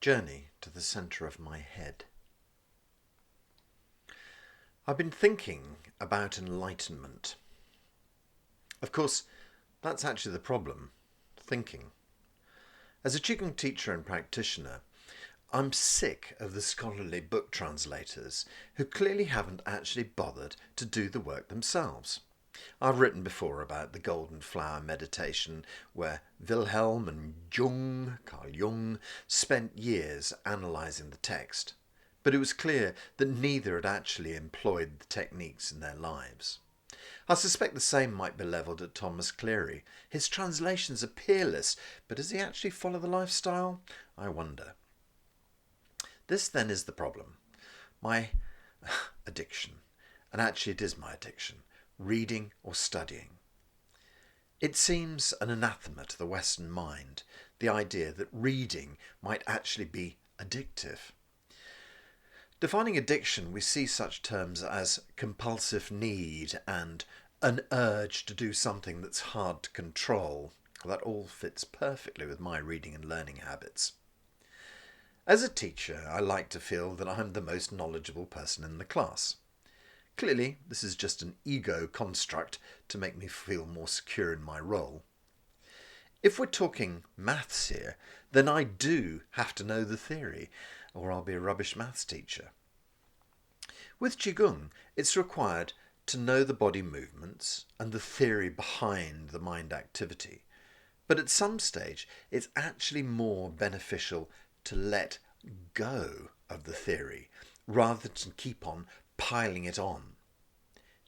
Journey to the Centre of My Head. I've been thinking about enlightenment. Of course, that's actually the problem, thinking. As a Qigong teacher and practitioner, I'm sick of the scholarly book translators who clearly haven't actually bothered to do the work themselves. I've written before about the Golden Flower meditation where Wilhelm and Carl Jung, spent years analysing the text, but it was clear that neither had actually employed the techniques in their lives. I suspect the same might be levelled at Thomas Cleary. His translations are peerless, but does he actually follow the lifestyle? I wonder. This then is the problem. My addiction, and actually it is my addiction, reading or studying. It seems an anathema to the Western mind, the idea that reading might actually be addictive. Defining addiction, we see such terms as compulsive need and an urge to do something that's hard to control. That all fits perfectly with my reading and learning habits. As a teacher, I like to feel that I'm the most knowledgeable person in the class. Clearly, this is just an ego construct to make me feel more secure in my role. If we're talking maths here, then I do have to know the theory, or I'll be a rubbish maths teacher. With Qigong, it's required to know the body movements and the theory behind the mind activity. But at some stage, it's actually more beneficial to let go of the theory rather than keep on piling it on.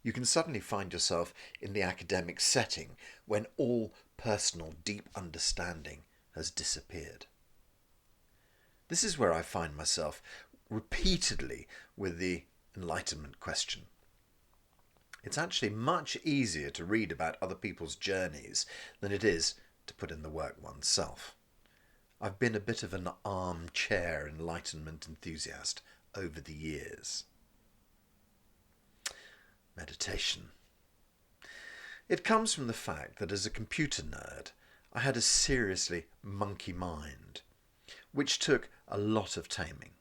You can suddenly find yourself in the academic setting when all personal deep understanding has disappeared. This is where I find myself repeatedly with the Enlightenment question. It's actually much easier to read about other people's journeys than it is to put in the work oneself. I've been a bit of an armchair Enlightenment enthusiast over the years. Meditation. It comes from the fact that as a computer nerd, I had a seriously monkey mind, which took a lot of taming.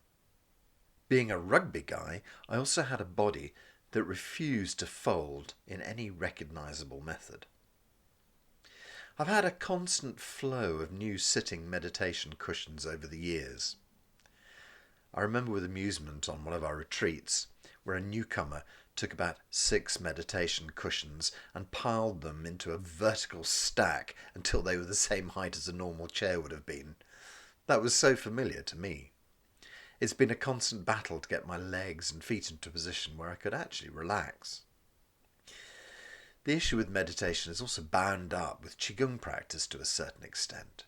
Being a rugby guy, I also had a body that refused to fold in any recognisable method. I've had a constant flow of new sitting meditation cushions over the years. I remember with amusement on one of our retreats where a newcomer took about 6 meditation cushions and piled them into a vertical stack until they were the same height as a normal chair would have been. That was so familiar to me. It's been a constant battle to get my legs and feet into a position where I could actually relax. The issue with meditation is also bound up with Qigong practice to a certain extent.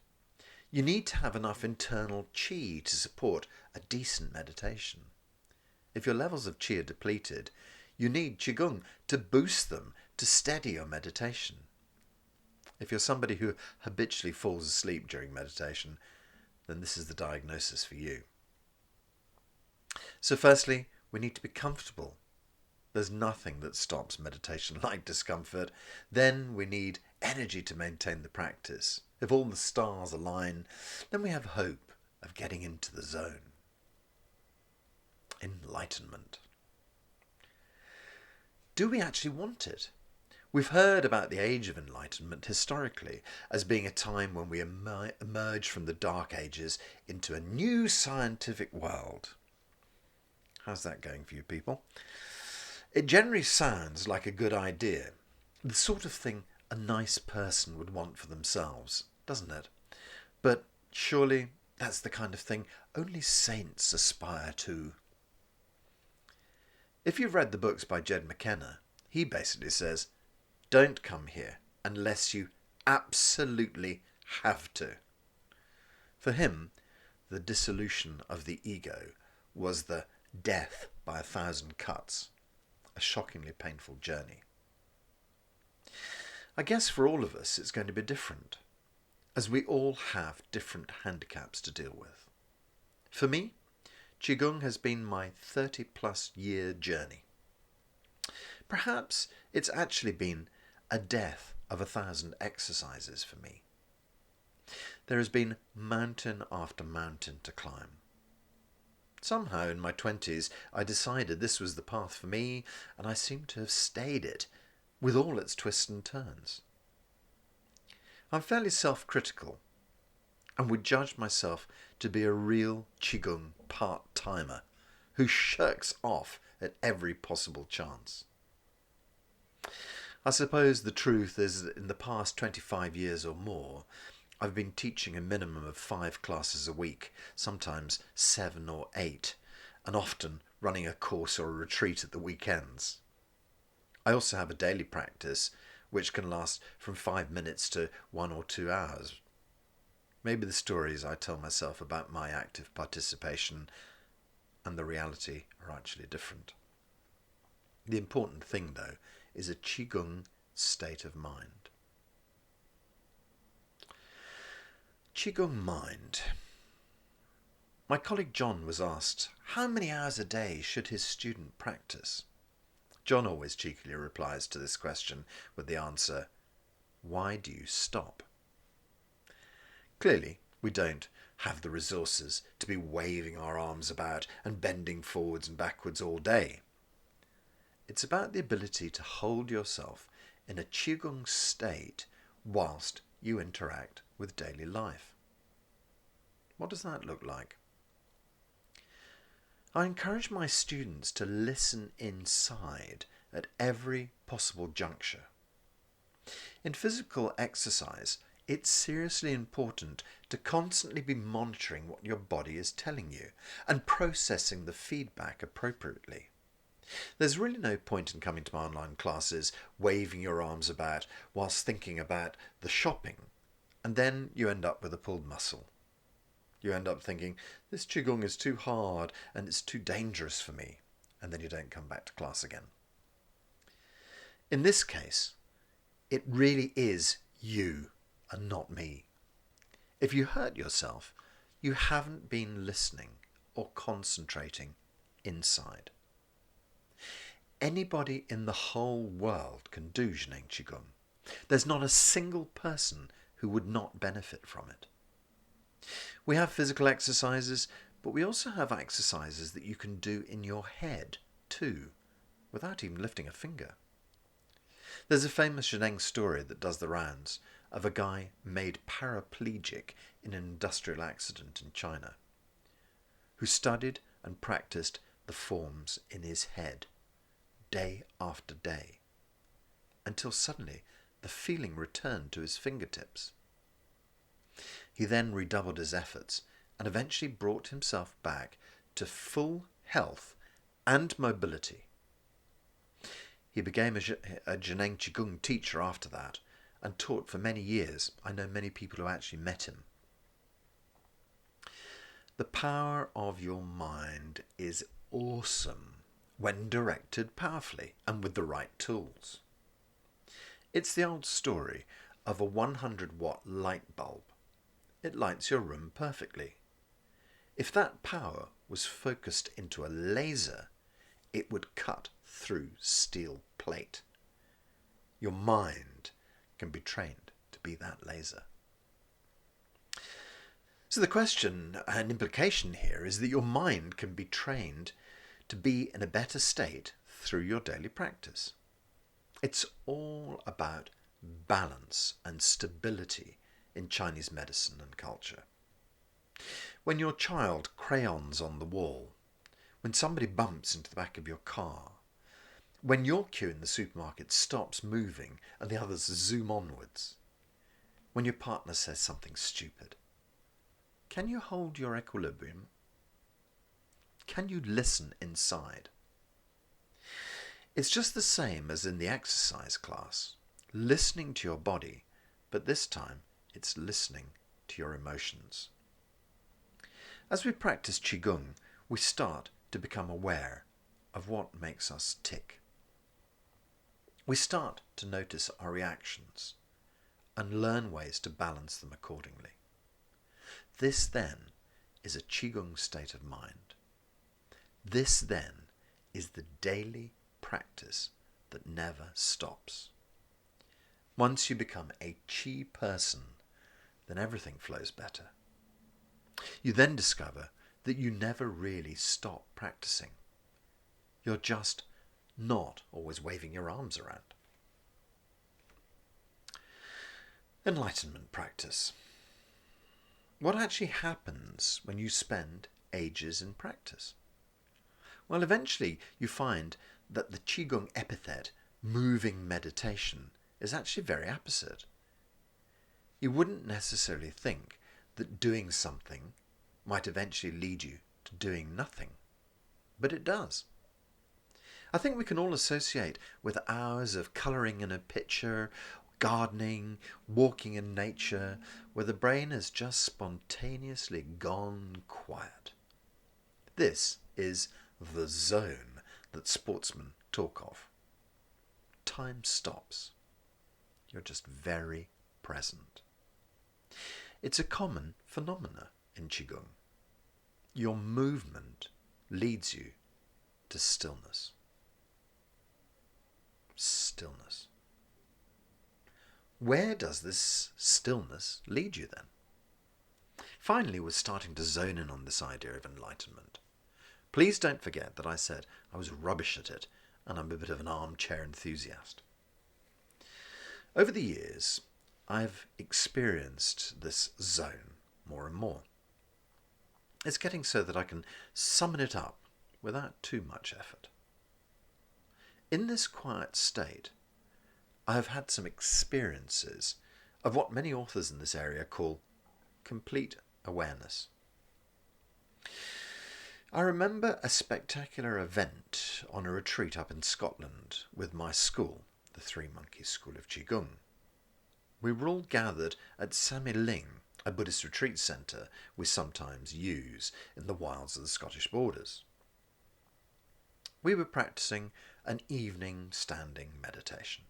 You need to have enough internal qi to support a decent meditation. If your levels of qi are depleted, you need Qigong to boost them to steady your meditation. If you're somebody who habitually falls asleep during meditation, then this is the diagnosis for you. So firstly, we need to be comfortable. There's nothing that stops meditation like discomfort. Then we need energy to maintain the practice. If all the stars align, then we have hope of getting into the zone. Enlightenment. Do we actually want it? We've heard about the age of enlightenment historically as being a time when we emerge from the dark ages into a new scientific world. How's that going for you people? It generally sounds like a good idea, the sort of thing a nice person would want for themselves, doesn't it? But surely that's the kind of thing only saints aspire to. If you've read the books by Jed McKenna, he basically says, don't come here unless you absolutely have to. For him, the dissolution of the ego was the death by 1,000 cuts, a shockingly painful journey. I guess for all of us it's going to be different, as we all have different handicaps to deal with. For me, Qigong has been my 30-plus year journey. Perhaps it's actually been a death of 1,000 exercises for me. there has been mountain after mountain to climb. Somehow in my 20s I decided this was the path for me, and I seem to have stayed it, with all its twists and turns. I'm fairly self-critical and would judge myself to be a real Qigong part-timer who shirks off at every possible chance. I suppose the truth is that in the past 25 years or more, I've been teaching a minimum of 5 classes a week, sometimes 7 or 8, and often running a course or a retreat at the weekends. I also have a daily practice which can last from 5 minutes to 1 or 2 hours. Maybe the stories I tell myself about my active participation and the reality are actually different. The important thing, though, is a Qigong state of mind. Qigong mind. My colleague John was asked, how many hours a day should his student practice? John always cheekily replies to this question with the answer, why do you stop? Clearly, we don't have the resources to be waving our arms about and bending forwards and backwards all day. It's about the ability to hold yourself in a Qigong state whilst you interact with daily life. What does that look like? I encourage my students to listen inside at every possible juncture. In physical exercise, it's seriously important to constantly be monitoring what your body is telling you and processing the feedback appropriately. There's really no point in coming to my online classes waving your arms about whilst thinking about the shopping, and then you end up with a pulled muscle. You end up thinking, this Qigong is too hard and it's too dangerous for me, and then you don't come back to class again. In this case, it really is you and not me. If you hurt yourself, you haven't been listening or concentrating inside. Anybody in the whole world can do Zhineng Qigong. There's not a single person who would not benefit from it. We have physical exercises, but we also have exercises that you can do in your head too, without even lifting a finger. There's a famous Zhineng story that does the rounds of a guy made paraplegic in an industrial accident in China, who studied and practiced the forms in his head day after day, until suddenly the feeling returned to his fingertips. He then redoubled his efforts and eventually brought himself back to full health and mobility. He became a Zhineng Qigong teacher after that and taught for many years. I know many people who actually met him. The power of your mind is awesome when directed powerfully and with the right tools. It's the old story of a 100-watt light bulb. It lights your room perfectly. If that power was focused into a laser, it would cut through steel plate. Your mind can be trained to be that laser. So the question and implication here is that your mind can be trained to be in a better state through your daily practice. It's all about balance and stability in Chinese medicine and culture. When your child crayons on the wall, when somebody bumps into the back of your car, when your queue in the supermarket stops moving and the others zoom onwards, when your partner says something stupid, can you hold your equilibrium? Can you listen inside? It's just the same as in the exercise class, listening to your body, but this time it's listening to your emotions. As we practice Qigong, we start to become aware of what makes us tick. We start to notice our reactions and learn ways to balance them accordingly. This then is a Qigong state of mind. This then is the daily practice that never stops. Once you become a Qi person, then everything flows better. You then discover that you never really stop practicing. You're just not always waving your arms around. Enlightenment practice. What actually happens when you spend ages in practice? Well, eventually you find that the Qigong epithet, moving meditation, is actually very opposite. You wouldn't necessarily think that doing something might eventually lead you to doing nothing, but it does. I think we can all associate with hours of colouring in a picture, gardening, walking in nature, where the brain has just spontaneously gone quiet. This is the zone that sportsmen talk of. Time stops. You're just very present. It's a common phenomena in Qigong. Your movement leads you to stillness. Stillness. Where does this stillness lead you then? Finally, we're starting to zone in on this idea of enlightenment. Please don't forget that I said I was rubbish at it and I'm a bit of an armchair enthusiast. Over the years, I've experienced this zone more and more. It's getting so that I can summon it up without too much effort. In this quiet state, I have had some experiences of what many authors in this area call complete awareness. I remember a spectacular event on a retreat up in Scotland with my school, the Three Monkeys School of Qigong. We were all gathered at Sami Ling, a Buddhist retreat centre we sometimes use in the wilds of the Scottish borders. We were practicing an evening standing meditation.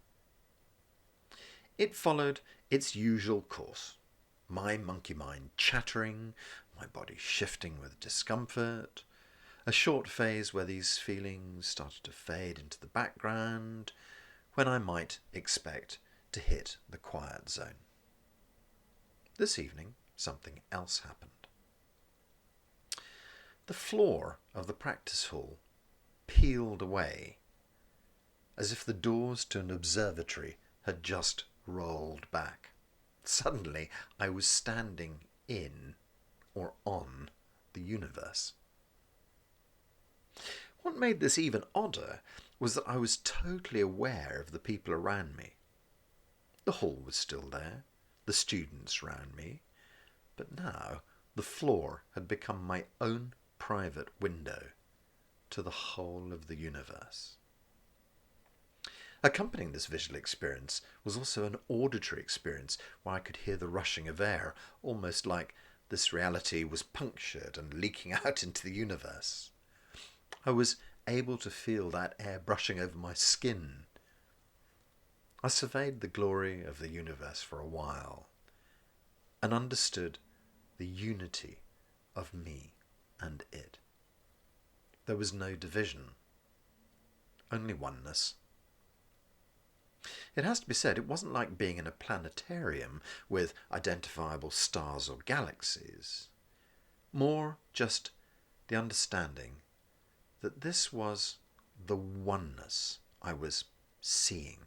It followed its usual course, my monkey mind chattering, my body shifting with discomfort, a short phase where these feelings started to fade into the background, when I might expect to hit the quiet zone. This evening, something else happened. The floor of the practice hall peeled away, as if the doors to an observatory had just rolled back. Suddenly, I was standing in or on the universe. What made this even odder was that I was totally aware of the people around me. The hall was still there, the students round me, but now the floor had become my own private window to the whole of the universe. Accompanying this visual experience was also an auditory experience where I could hear the rushing of air, almost like this reality was punctured and leaking out into the universe. I was able to feel that air brushing over my skin. I surveyed the glory of the universe for a while and understood the unity of me and it. There was no division, only oneness. It has to be said, it wasn't like being in a planetarium with identifiable stars or galaxies. More just the understanding that this was the oneness I was seeing.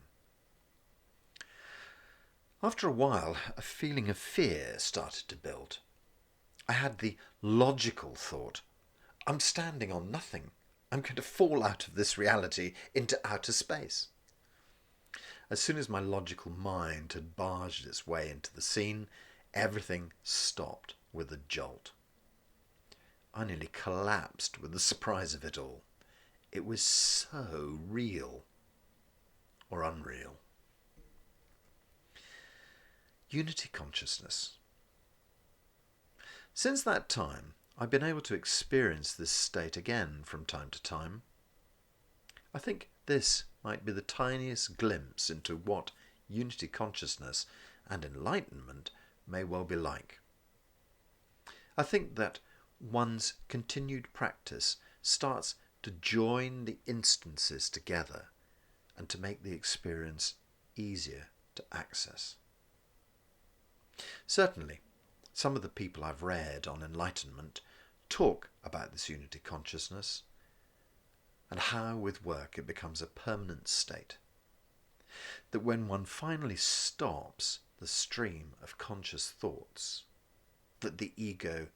After a while, a feeling of fear started to build. I had the logical thought, I'm standing on nothing. I'm going to fall out of this reality into outer space. As soon as my logical mind had barged its way into the scene, everything stopped with a jolt. I nearly collapsed with the surprise of it all. It was so real, or unreal. Unity consciousness. Since that time, I've been able to experience this state again from time to time. I think this might be the tiniest glimpse into what unity consciousness and enlightenment may well be like. I think that one's continued practice starts to join the instances together and to make the experience easier to access. Certainly, some of the people I've read on Enlightenment talk about this unity consciousness and how with work it becomes a permanent state. That when one finally stops the stream of conscious thoughts that the ego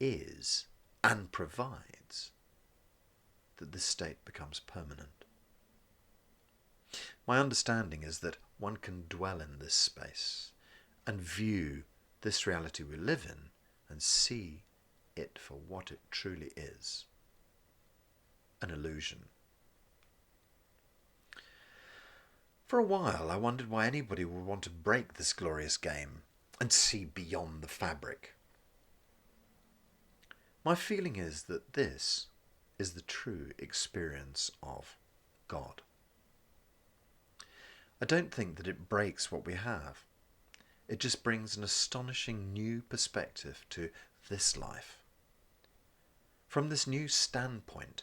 is and provides, that this state becomes permanent. My understanding is that one can dwell in this space and view this reality we live in and see it for what it truly is, an illusion. For a while I wondered why anybody would want to break this glorious game and see beyond the fabric. My feeling is that this is the true experience of God. I don't think that it breaks what we have. It just brings an astonishing new perspective to this life. From this new standpoint,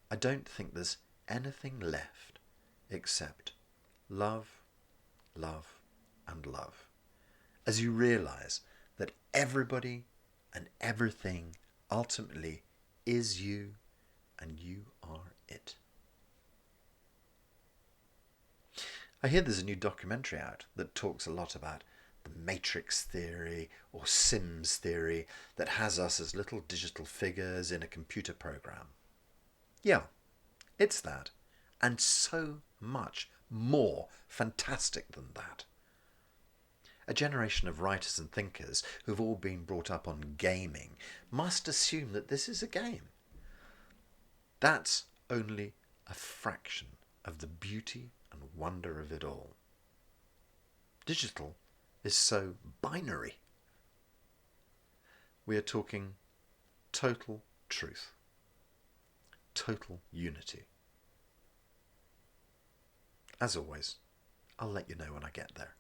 I don't think there's anything left except love, love, and love. As you realise that everybody and everything ultimately is you and you are it. I hear there's a new documentary out that talks a lot about the matrix theory or Sims theory that has us as little digital figures in a computer program. Yeah, it's that, and so much more fantastic than that. A generation of writers and thinkers who've all been brought up on gaming must assume that this is a game. That's only a fraction of the beauty and wonder of it all. Digital is so binary. We are talking total truth, total unity. As always, I'll let you know when I get there.